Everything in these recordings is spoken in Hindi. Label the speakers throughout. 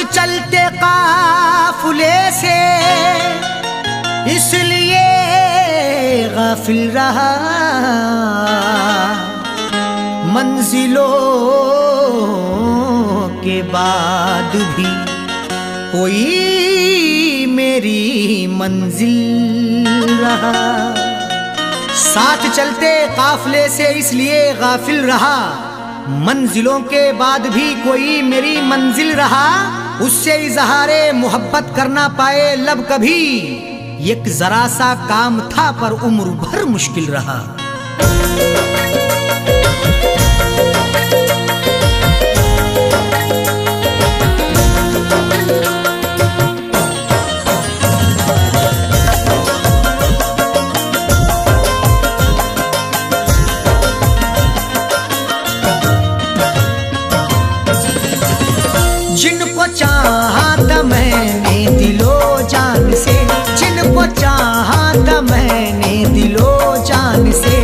Speaker 1: चलते काफिले से इसलिए गाफिल रहा, मंजिलों के बाद भी कोई मेरी मंजिल रहा। साथ चलते काफिले से इसलिए गाफिल रहा, मंजिलों के बाद भी कोई मेरी मंजिल रहा। उससे इजहारे मोहब्बत करना पाए लब कभी, एक जरा सा काम था पर उम्र भर मुश्किल रहा। जिनको चाहा था मैंने दिलो जान से, जिनको चाहा था मैंने दिलो जान से,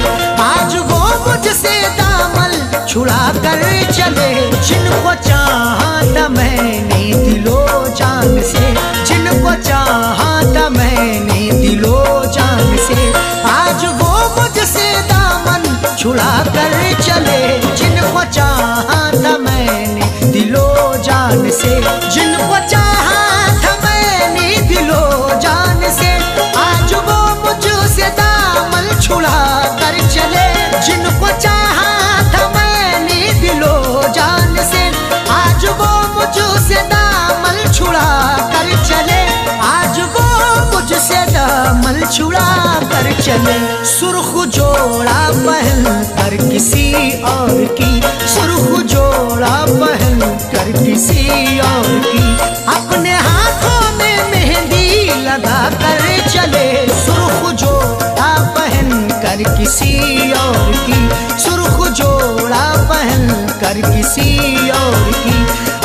Speaker 1: आज वो मुझसे दामन छुड़ा कर चले। जिनको चाहा था मैंने दिलो जान से, जिनको चाहा था मैंने दिलो जान से, आज वो मुझसे दामन छुड़ा कर चले। जिनको चाहा था मैंने दिलो जान से, जिनको चाहा था मैंने दिलो जान से, आज वो मुझसे दामन छुड़ा कर चले। जिनको चाहा था मैंने दिलो जान से, आज वो मुझसे दामन छुड़ा कर चले। आज वो मुझसे दामन छुड़ा कर चले। सुर्ख जोड़ा पहन कर किसी और की, सुर्ख जोड़ा पहन कर किसी और की, अपने हाथों में मेहंदी लगा कर चले। सुर्ख जोड़ा पहन कर किसी और की, सुर्ख जोड़ा पहन कर किसी और की,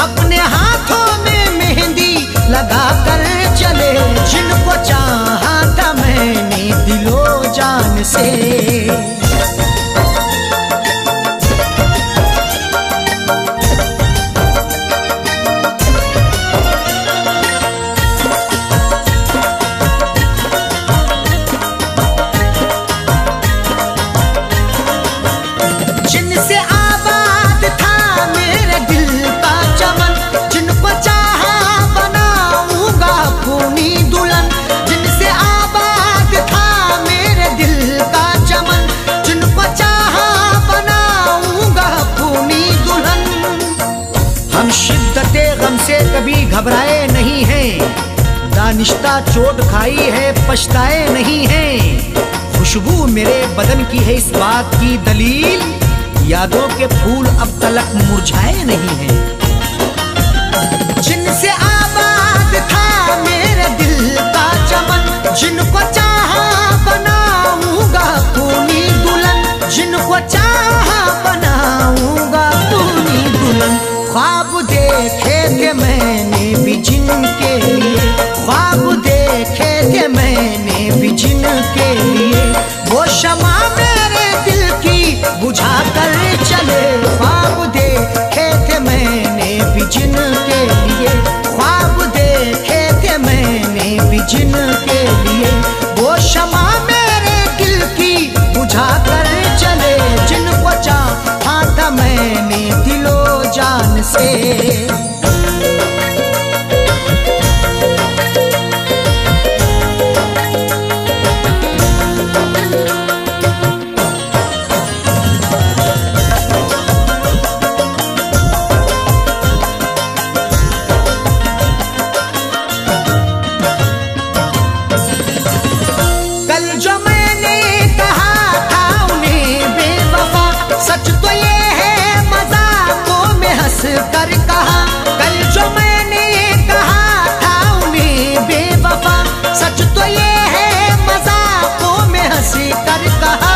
Speaker 1: अपने हाथों में मेहंदी लगा कर चले। जिनको चाहा था मैंने दिलो जान से। जिनसे आबाद था मेरे दिल का चमन, जिनको चाहा बनाऊंगा अपनी दुल्हन। जिनसे आबाद था मेरे दिल का चमन, जिनको चाहा बनाऊंगा अपनी दुल्हन। हम शिद्दते गम से कभी घबराए नहीं हैं, दानिश्ता चोट खाई है पछताए नहीं हैं। खुशबू मेरे बदन की है इस बात की दलील, यादों के फूल अब तलक मुरझाए नहीं हैं। जिनसे आबाद था मेरे दिल का चमन, जिनको चाहा बनाऊंगा अपनी दुल्हन। जिनको चाहा बनाऊंगा अपनी दुल्हन। ख्वाब देखे थे मैंने भी जिनके लिए, ख्वाब देखे थे मैंने भी जिनके लिए, वो शमा मेरे दिल की बुझा कर चले। ख्वाब देखे थे मैंने भी जिनके लिए, ख्वाब देखे थे मैंने भी जिनके लिए, वो शमा मेरे दिल की बुझा कर चले। जिनको चाहा था मैंने दिलो जान से। कर कहा कल जो मैंने कहा था उन्हें बेवफा, सच तो ये है मजाकों में हंसी कर कहा।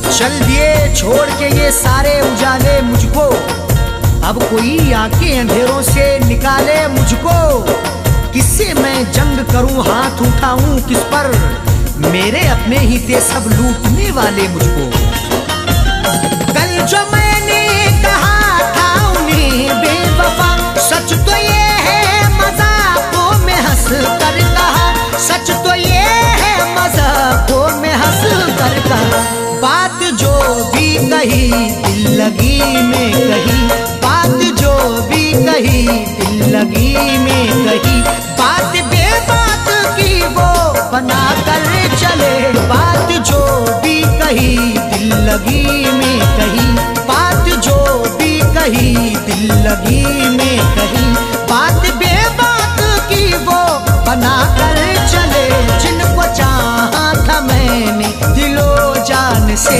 Speaker 1: चल दिए छोड़ के ये सारे उजाले मुझको, अब कोई आके अंधेरों से निकाले मुझको। किससे मैं जंग करूं, हाथ उठाऊं किस पर, मेरे अपने ही थे सब लूटने वाले मुझको। कल जो मैंने कहा था उन्हें बेवफा, सच तो ये कही दिल लगी में कही, बात जो भी कही दिल लगी में कही, बात बेबात की वो बना कर चले, बात जो भी कही दिल लगी में कही, बात जो भी कही दिल लगी में कही, बात बेबात की वो बना कर चले, जिनको चाहा था मैंने दिलो जान से।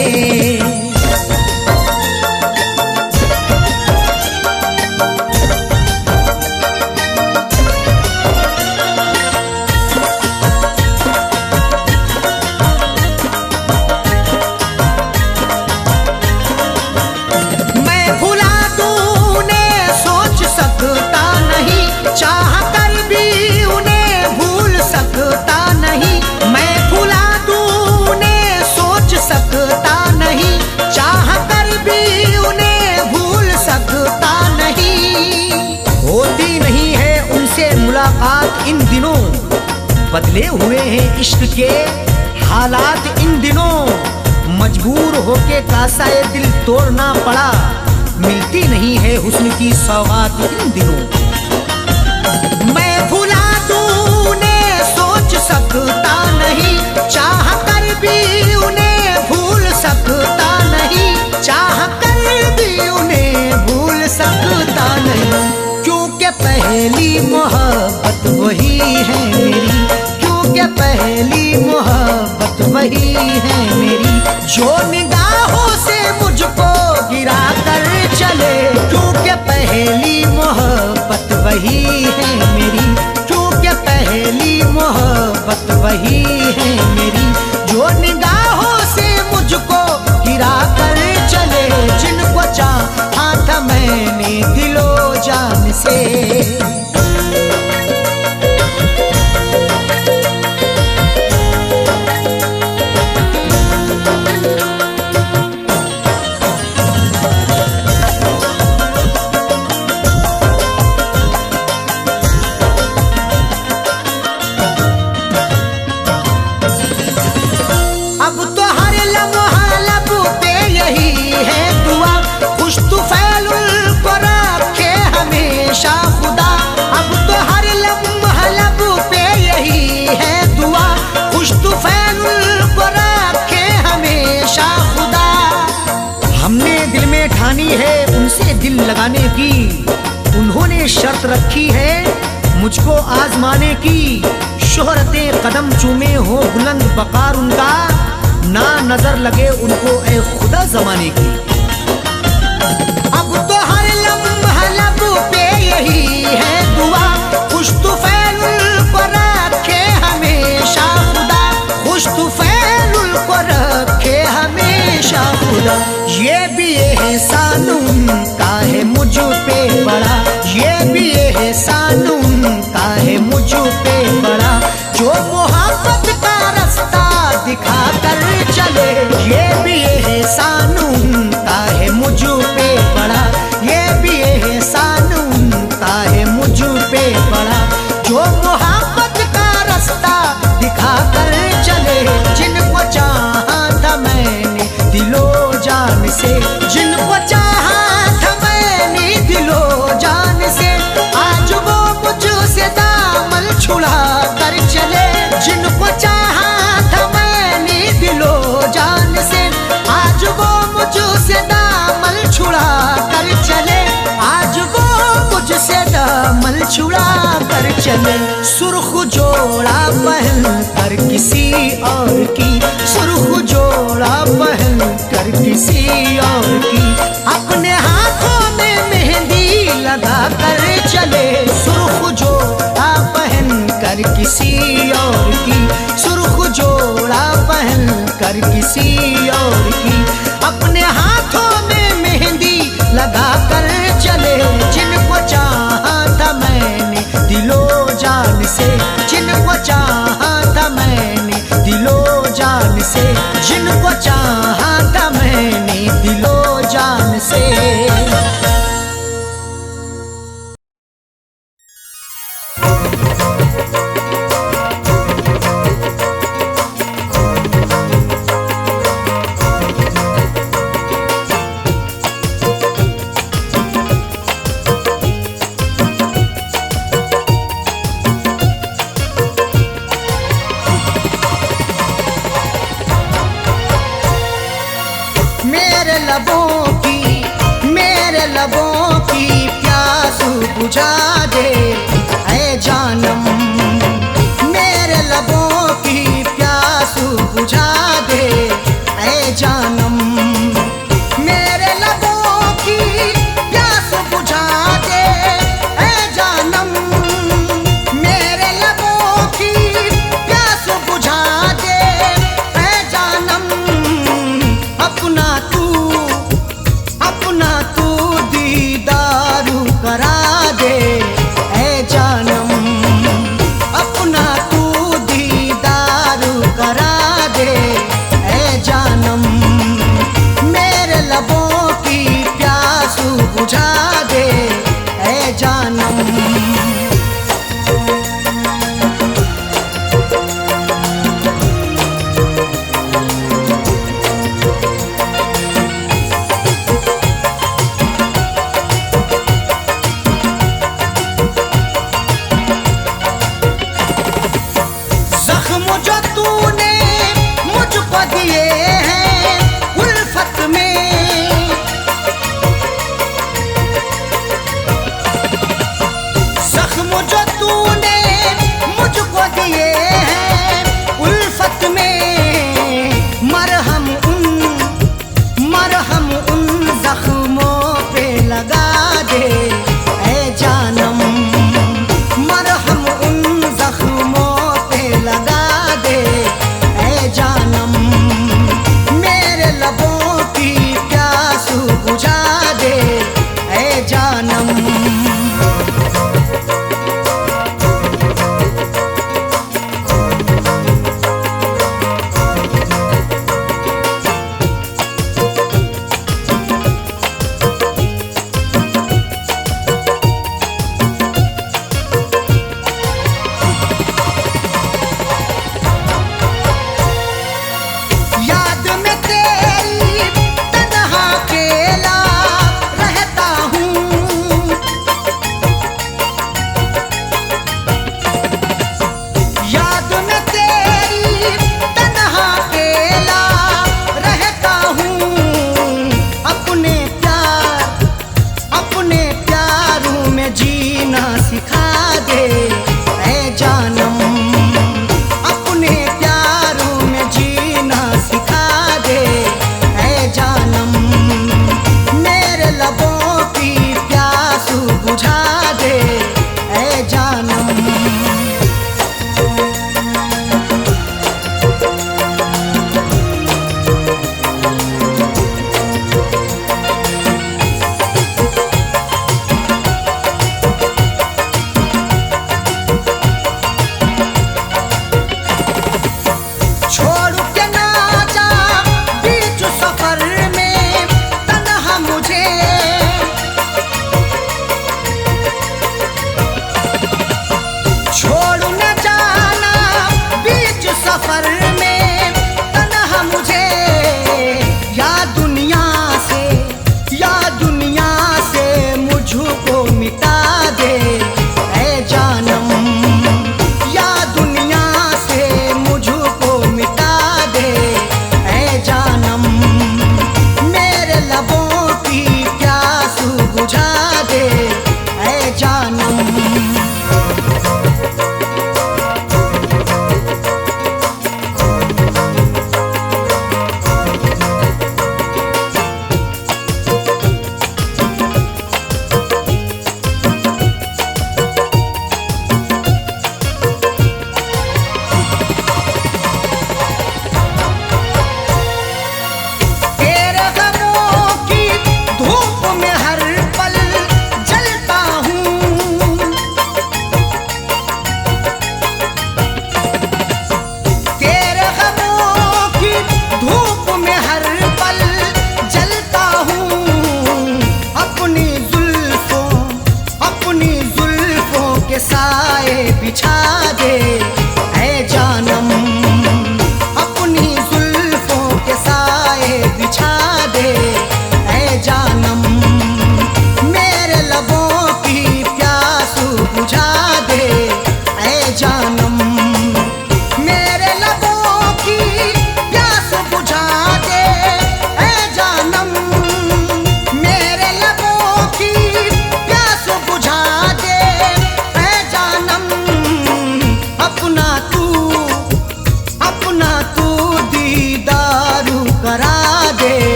Speaker 1: चाह कर भी उन्हें भूल सकता नहीं, मैं भुला दूं उन्हें सोच सकता नहीं, चाह कर भी उन्हें भूल सकता नहीं। होती नहीं है उनसे मुलाकात इन दिनों, बदले हुए हैं इश्क के हालात इन दिनों, मजबूर होके कासाए दिल तोड़ना पड़ा, मिलती नहीं है हुस्न की सौगात इन दिनों। मैं भुला दूं उन्हें सोच सकता नहीं, चाह कर भी उन्हें भूल सकता नहीं, चाह कर भी उन्हें भूल सकता नहीं, क्योंकि पहली मोहब्बत वही है मेरी, क्योंकि पहली मोहब्बत वही है मेरी, जो निगाहों से मुझको गिरा कर चले, क्योंकि पहली मोहब्बत वही है मेरी, क्योंकि पहली मोहब्बत वही है मेरी, जो निगाहों से मुझको गिरा कर चले, जिनको चाहा था मैंने दिलो जान से। है उनसे दिल लगाने की, उन्होंने शर्त रखी है मुझको आजमाने की, शोहरतें कदम चूमे हो बुलंद बकार उनका, ना नजर लगे उनको ए खुदा जमाने की। अब तो हर लम्हा लब पे यही है दुआ, खुश तुफैल को रखे हमेशा खुदा, खुश तुफैल को रखे हमेशा खुदा। ये भी एहसान उनका है मुझ पे बड़ा, ये भी एहसान उनका है मुझ पे बड़ा, जो मोहब्बत का रास्ता दिखा कर चले, ये भी एहसान उनका है मुझ पे बड़ा, ये भी एहसान उनका है मुझ पे बड़ा, जो मोहब्बत का रास्ता दिखा कर चले, जिनको चाहा था मैंने दिलो जान से, जिनको चाहा था मैंने दिलो जान से, आज वो मुझसे दामन छुड़ा कर चले, जिनको चाहा था मैंने दिलो जान से, आज वो मुझसे दामन छुड़ा कर चले, आज वो मुझसे दामन छुड़ा कर चले। सुर्ख जोड़ा पहन कर किसी और की, सुर्ख जोड़ा पहन कर किसी और की, अपने हाथों में मेहंदी लगा कर चले, सुर्ख जोड़ा पहन कर किसी और की, सुर्ख जोड़ा पहन कर किसी और की, अपने हाथों में मेहंदी लगा कर चले, जिनको चाहा था मैंने दिलो जान से, जिनको चाहा था मैंने दिलो जान से, जिनको चाहा था मैंने दिलो जान से। मेरे लबों की प्यास बुझा दे ऐ जानम, मेरे लबों की प्यास बुझा दे ऐ जानम, मेरे लबों की प्यास बुझा दे ऐ जानम, मेरे लबों की प्यास बुझा दे ऐ जानम। अपना तू दीदारू करा दे ऐ जानम, अपना तू दीदारू करा दे ऐ जानम।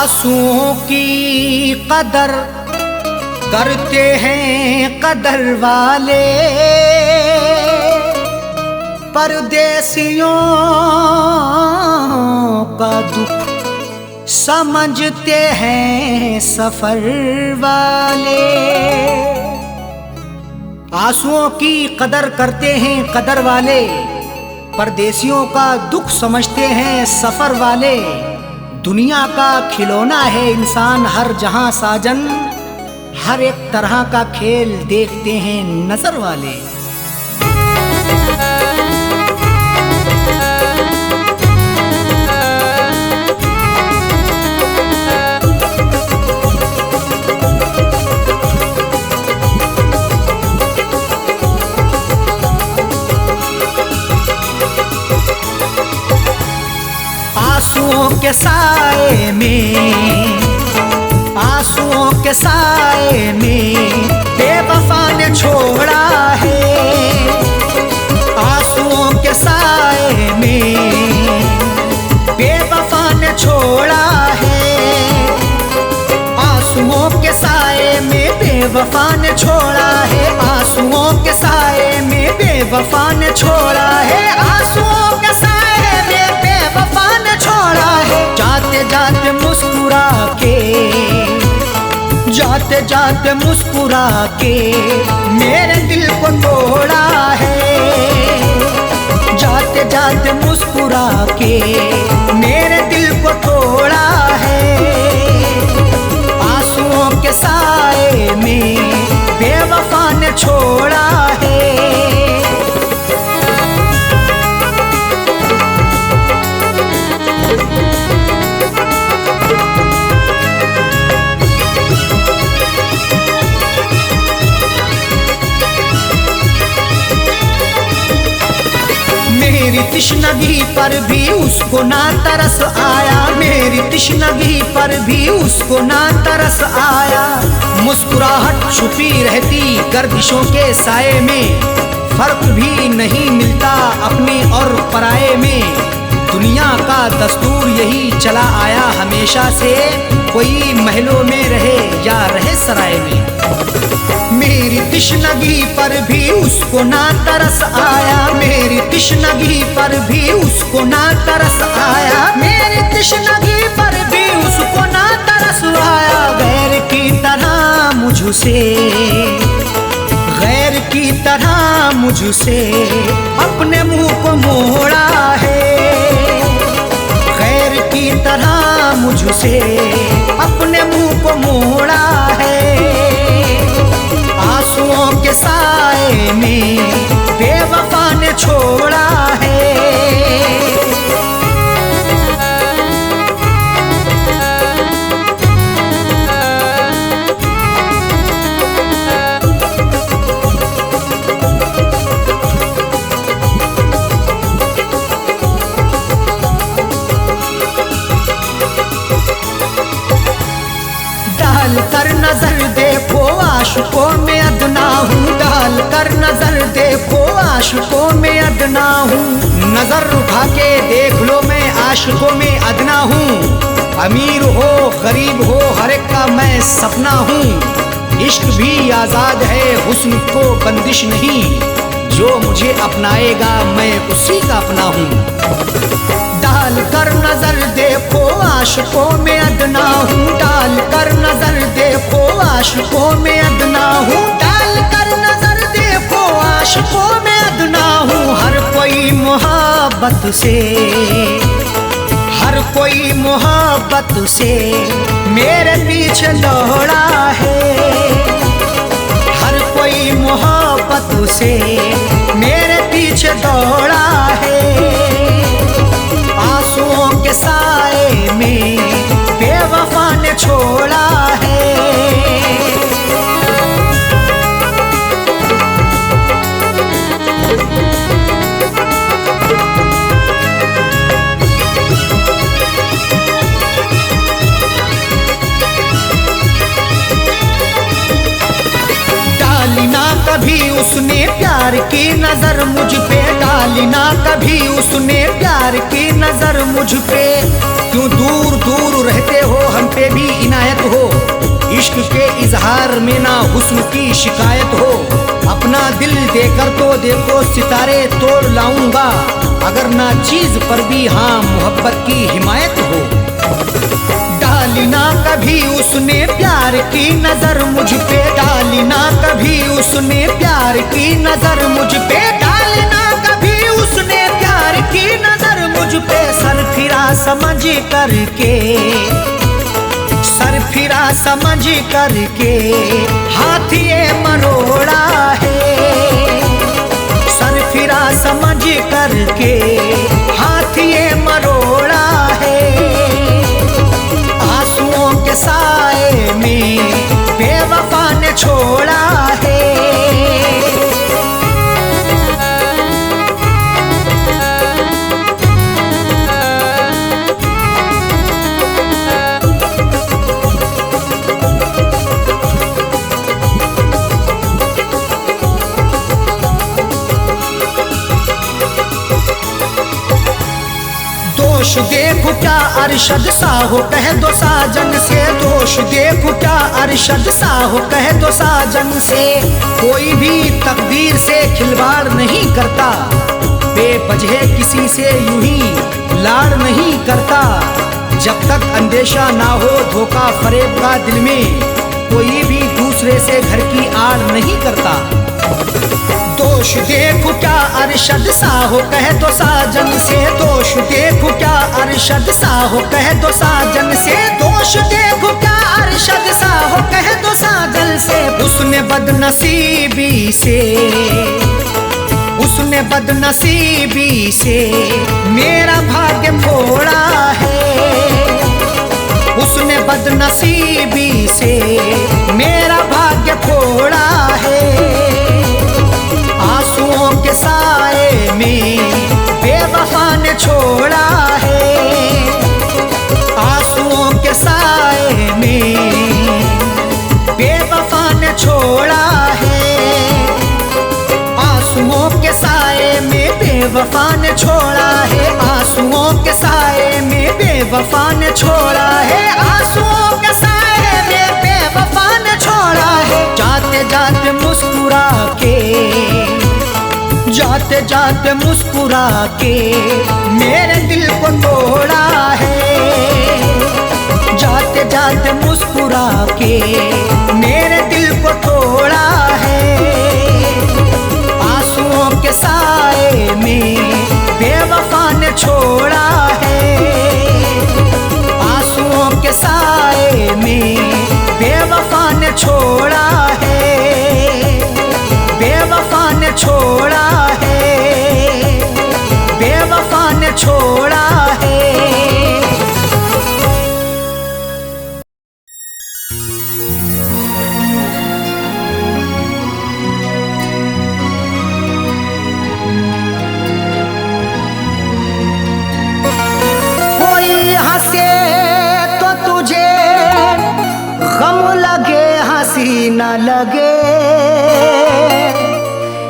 Speaker 1: आंसुओं की कदर करते हैं कदर वाले, परदेसियों का दुख समझते हैं सफर वाले। आंसुओं की कदर करते हैं कदर वाले, परदेसियों का दुख समझते हैं सफर वाले। दुनिया का खिलौना है इंसान हर जहां साजन, हर एक तरह का खेल देखते हैं नजर वाले। आंसुओं के साए में, आंसुओं के साए में बेवफा ने छोड़ा है। आंसुओं के साए में बेवफा ने छोड़ा है। आंसुओं के साए में बेवफा ने छोड़ा है। आंसुओं के साए में बेवफा ने छोड़ा है। आंसुओं के साए में बेवफा ने छोड़ा है। जाते जाते मुस्कुरा के, जाते जाते मुस्कुरा के मेरे दिल को तोड़ा है। जाते जाते मुस्कुरा के मेरे दिल को तोड़ा है। आंसुओं के साए में बेवफा ने छोड़ा है। मेरी तिश्नगी पर भी उसको ना तरस आया। मेरी तिश्नगी पर भी उसको ना तरस आया। मुस्कुराहट छुपी रहती गर्दिशों के साए में, फर्क भी नहीं मिलता अपने और पराये में। दुनिया का दस्तूर यही चला आया हमेशा से, कोई महलों में रहे या रहे सराय में। मेरी तिश्नगी पर भी उसको ना तरस आया। मेरी तिश्नगी पर भी उसको ना तरस आया। मेरी तिश्नगी पर भी उसको ना तरस आया। गैर की तरह मुझसे, गैर की तरह मुझसे अपने मुंह को मोड़ा है। गैर की तरह मुझसे अपने मुंह को मोड़ा है। आंसुओं के साए में बेवफा ने छोड़ा है। डाल कर नजर देखो आशिकों में अदना हूँ। डाल कर नजर देखो आशिकों में अदना हूँ। नजर उठा के देख लो मैं आशिकों में अदना हूँ। अमीर हो गरीब हो हर एक का मैं सपना हूँ। इश्क भी आजाद है हुस्न को बंदिश नहीं, जो मुझे अपनाएगा मैं उसी का अपना हूँ। डाल कर नजर देखो आशिकों में अदना हूँ। डाल कर नजर देखो आशिकों में अदना हूँ। डाल कर नजर देखो आशिकों में अदना हूँ। हर कोई मोहब्बत से, हर कोई मोहब्बत से मेरे पीछे दौड़ा है। हर कोई मोहब्बत से मेरे पीछे दौड़ा है। आंसुओं के साए में बेवफा ने छोड़ा है। डाली ना कभी उसने प्यार की नजर मुझ पे, डाली ना कभी उसने प्यार की नजर मुझ पे। क्यों दूर दूर रहते हो, हम पे भी इनायत हो, इश्क के इजहार में ना हुस्न की शिकायत हो। अपना दिल देकर तो देखो सितारे तोड़ लाऊंगा, अगर ना चीज पर भी हाँ मोहब्बत की हिमायत हो। डाली ना कभी उसने प्यार की नजर मुझ पे, डाली ना कभी उसने प्यार की नजर मुझ पे, डाली ना कभी उसने प्यार की नजर मुझ पे। सर फिरा समझ करके, सर फिरा समझ करके हाथ ये मरोड़ा है। सर फिरा समझ करके हाथ ये मरोड़ा है। आंसुओं के साए में बेवफा ने छोड़ा है। दोष देखो क्या अरशद सा हो, कह दो साजन से। दोष देखो क्या अरशद सा हो, कह दो साजन से। कोई भी तकदीर से खिलवाड़ नहीं करता, बेवजह किसी से यूं ही लाड़ नहीं करता। जब तक अंदेशा ना हो धोखा फरेब का दिल में, कोई भी दूसरे से घर की आड़ नहीं करता। दोष देखो क्या अरशद सा हो, कह दो साजन से। दोष देखो क्या अरशद सा हो, कह दो साजन से। दोष देखो क्या अरशद सा हो, कह दो साजन से। उसने बदनसीबी से, उसने बदनसीबी से मेरा भाग्य फोड़ा है। उसने बदनसीबी से मेरा भाग्य फोड़ा है। आंसुओं के साए में बेवफा ने छोड़ा है। आंसुओं के साए में बेवफा ने छोड़ा है। आंसुओं के साए में बेवफा ने छोड़ा है। आंसुओं के साए में बेवफा ने छोड़ा है। आंसुओं के साए में बेवफा ने छोड़ा है। जाते जाते मुस्कुरा के, जाते जाते मुस्कुरा के मेरे दिल को तोड़ा है। जाते जाते मुस्कुरा के मेरे दिल को तोड़ा है। आंसुओं के साए में बेवफा ने छोड़ा है। आंसुओं के साए में बेवफा ने छोड़ा है। बेवफा ने छोड़ा है। बेवफा ने छोड़ा है। कोई हंसे तो तुझे गम लगे, हंसी न लगे।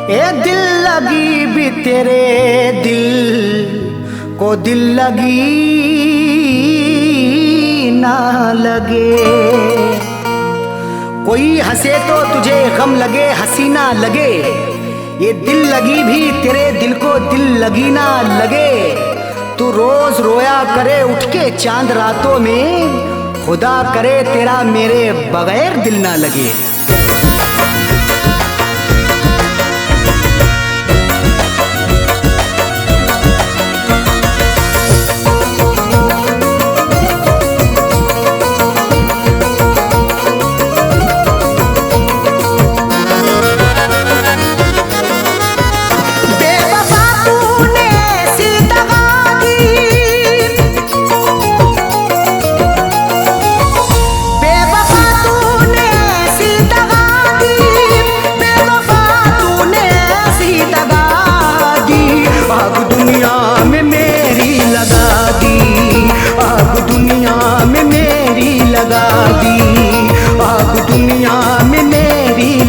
Speaker 1: ए दिल लगी भी तेरे दिल को दिल लगी ना लगे। कोई हंसे तो तुझे गम लगे, हंसी ना लगे। ये दिल लगी भी तेरे दिल को दिल लगी ना लगे। तू रोज रोया करे उठ के चांद रातों में, खुदा करे तेरा मेरे बगैर दिल ना लगे।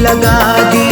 Speaker 1: लगा दी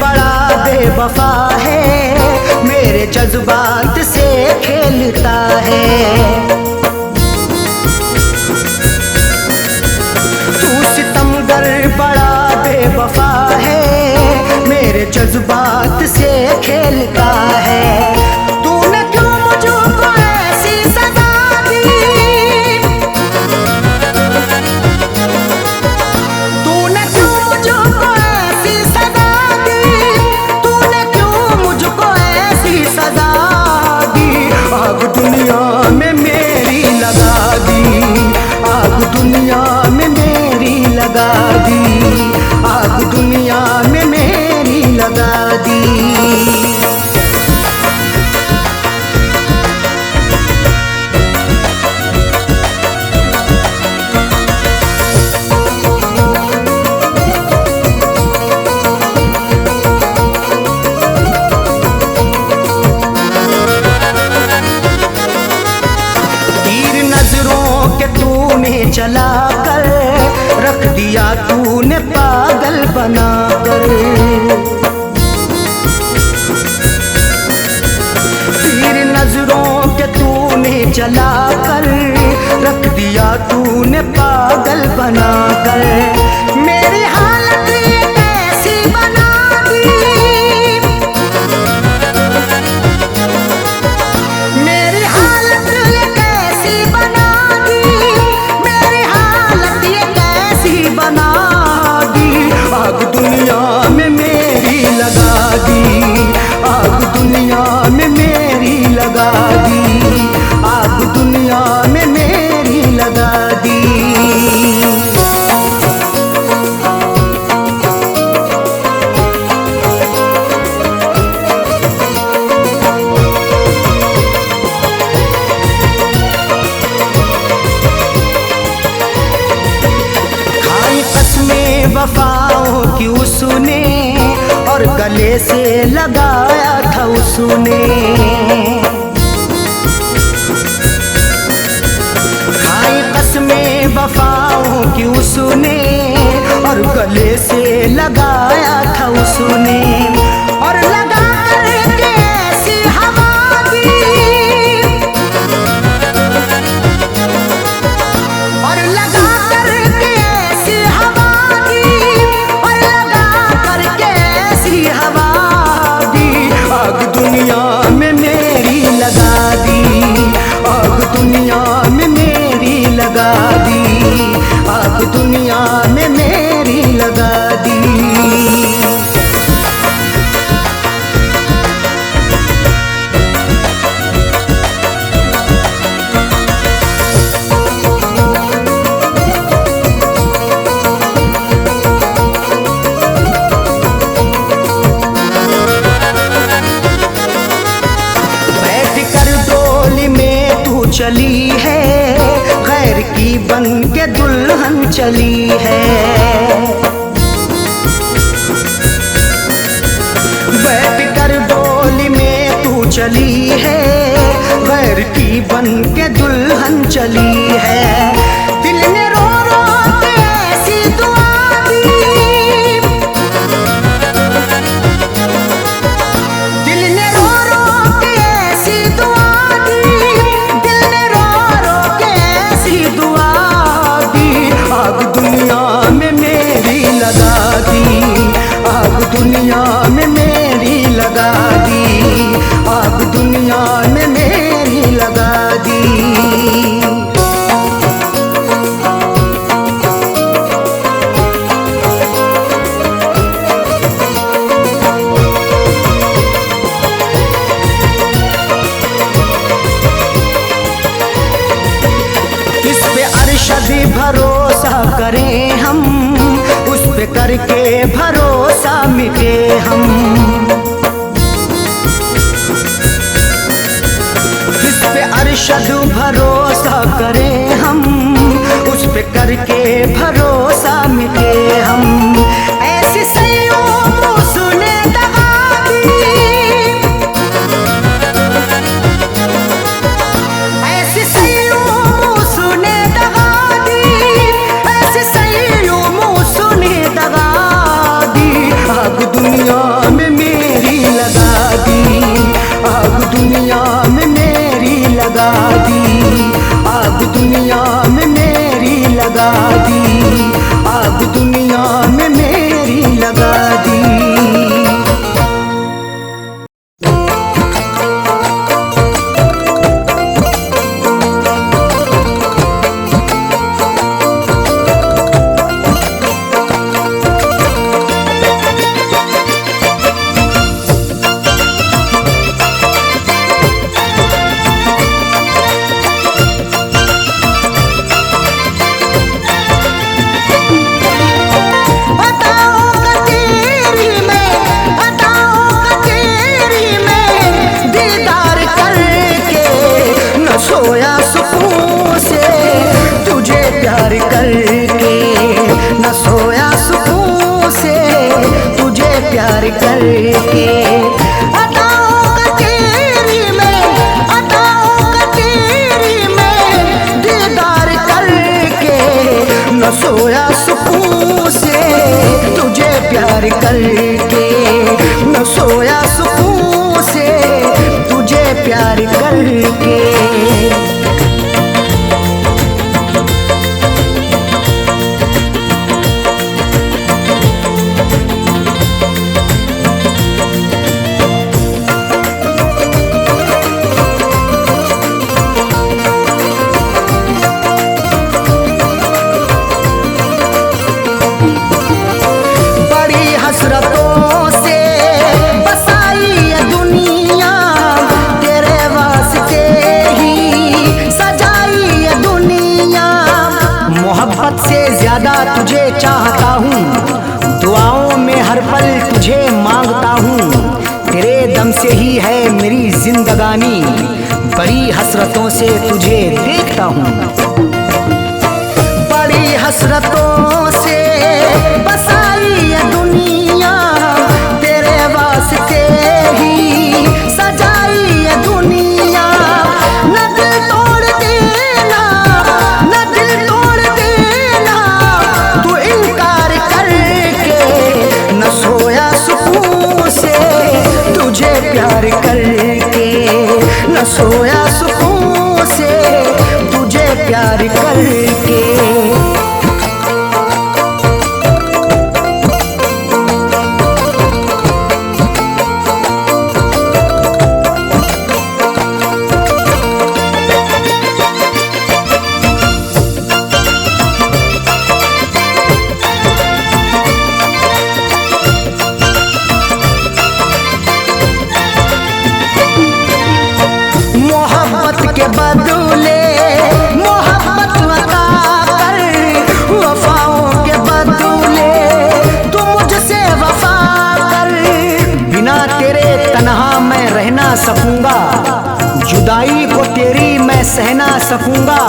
Speaker 1: बड़ा बेवफा है, मेरे जज्बात से खेलता है। तू सितमगर बड़ा बेवफा है, मेरे जज्बात से खेलता है। तूने क्यों मुझको ऐसी सजा दी, तूने क्यों मुझको ऐसी सजा दी, तूने क्यों मुझको ऐसी सजा दी। आग दुनिया में मेरी लगा दी, आग दुनिया में मेरी लगा दी, आग दुनिया में मेरी लगा दी। चला कर रख दिया तूने पागल बना कर, तीर नजरों के तूने चला कर रख दिया तूने पागल बना कर। मेरी हालत ये कैसी बना दी, मेरी हालत ये कैसी बना दी, बना दी। आग दुनिया में मेरी लगा दी, आग दुनिया में मेरी लगा दी, आग दुनिया में मेरी लगा दी। वफाओं की उसने और गले से लगाया था उसने, खाई कसमें वफाओं की उसने और गले से लगाया था उसने। और लगा करके ऐसी हवा दी, और लगा करके ऐसी हवा, आग दुनिया में मेरी लगा दी, आग दुनिया में मेरी लगा दी, आग दुनिया में मेरी लगा दी। चली है गैर की बन के दुल्हन चली है, बैठ कर डोली में तू चली है गैर की बन के दुल्हन चली है। दिल ने रो रो के ऐसी दुआ दी, दिल ने रो रो के ऐसी दुआ दी, आग दुनिया में मेरी लगा दी, आग दुनिया में मेरी लगा दी, आग दुनिया में मेरी लगा दी। इस पे अरशद भरोसा करें हम, उस पे करके भरोसा मिटे हम। इस पे अरशद भरोसा करें हम, उस पे करके भरोसा मिटे हम। प्यार करके। अदाओं का तेरी में, अदाओं का तेरी में दीदार करके, न सोया सुकून से तुझे प्यार करके, न सोया सुकून से तुझे प्यार करके। हसरतों से बसाई ये दुनिया, तेरे वास्ते ही सजाई ये दुनिया। मोहब्बत से ज्यादा तुझे चाहता हूँ, दुआओं में हर पल तुझे मांगता हूँ। तेरे दम से ही है मेरी जिंदगानी, बड़ी हसरतों से तुझे देखता हूँ। बड़ी हसरतों से बसाई ये दुनिया, तेरे वास्ते ही सजाई ये दुनिया। न दिल तोड़ देना, न दिल तोड़ देना तू इनकार करके, न सोया सुकून से तुझे प्यार करके, न सोया सुकून से तुझे प्यार करके। के बदले मोहब्बत अता कर, वफाओं के बदले तू मुझसे वफा कर। बिना तेरे तन्हा मैं रह ना सकूंगा, जुदाई को तेरी मैं सह ना सकूंगा।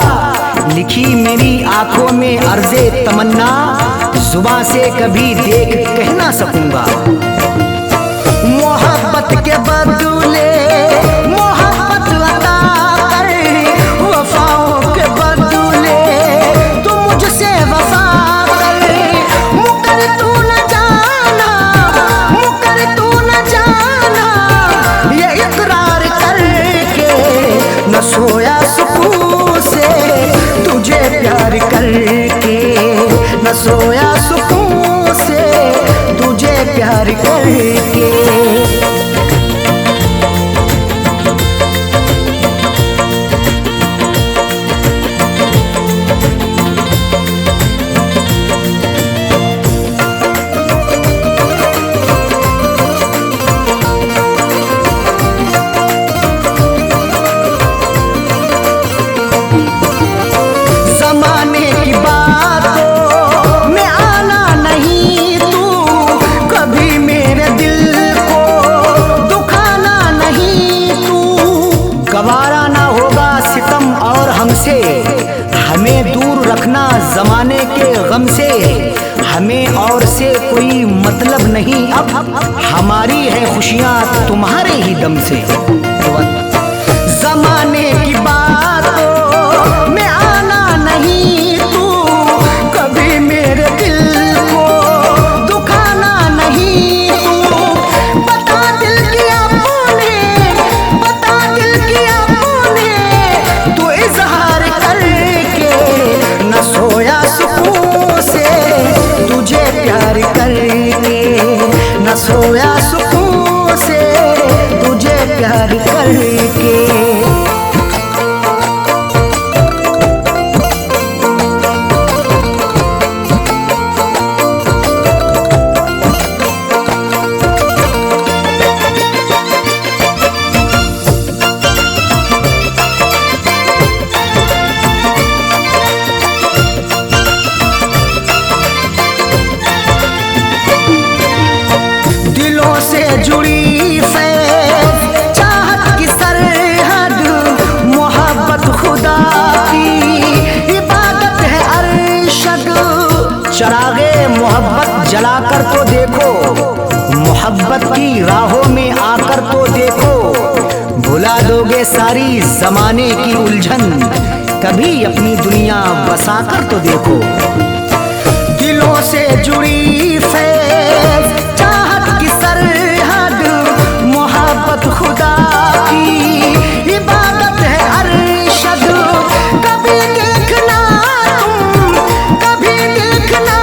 Speaker 1: लिखी मेरी आंखों में अर्ज़े तमन्ना, जुबां से कभी देख कह ना सकूंगा। मोहब्बत के बदले मोहब्बत अता कर, वफाओं के बदले तू मुझसे वफा कर। मुकर तू न जाना, मुकर तू न जाना ये इकरार करके, न सोया सुकून से तुझे प्यार करके, न सोया सुकून से तुझे प्यार करके। जमाने की बातों में आना नहीं तू, कभी मेरे दिल को दुखाना नहीं तू। गवारा ना होगा सितम और हमसे, हमें दूर रखना जमाने के गम से। हमें और से कोई मतलब नहीं अब, हमारी है खुशियाँ तुम्हारे ही दम से। जमाने की बातों में आना नहीं तू, कभी मेरे दिल को दुखाना नहीं तू। बता दिल किया तूने, बता दिल किया तूने तू इजहार करके, न सोया सुकून से तुझे प्यार करके, न सोया सुकून से तुझे प्यार करके। दिलों से जुड़ी फैज़ चाहत की सरहद, मोहब्बत खुदा की इबादत है अरशद। चरागे मोहब्बत जलाकर तो देखो, मोहब्बत की राहों में आकर तो देखो, भुला दोगे सारी जमाने की उलझन, कभी अपनी दुनिया बसाकर तो देखो। दिलों से जुड़ी फैज़ चाहत की सरहद, मोहब्बत खुदा की इबादत है अरशद। कभी देखना तुम, कभी देखना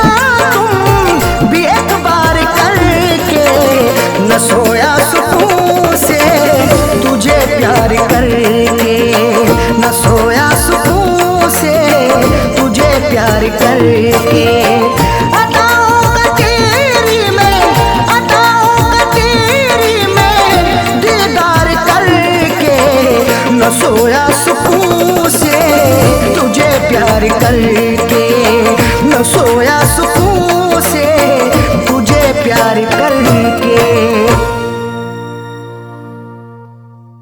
Speaker 1: तुम भी एक बार करके, न सोया सुकून से तुझे प्यार करके, न सोया सुकून से तुझे प्यार करके। अदाओं का तेरी में, अदाओं का तेरी में दीदार करके, न सोया सुकून से तुझे प्यार करके, न सोया सुकून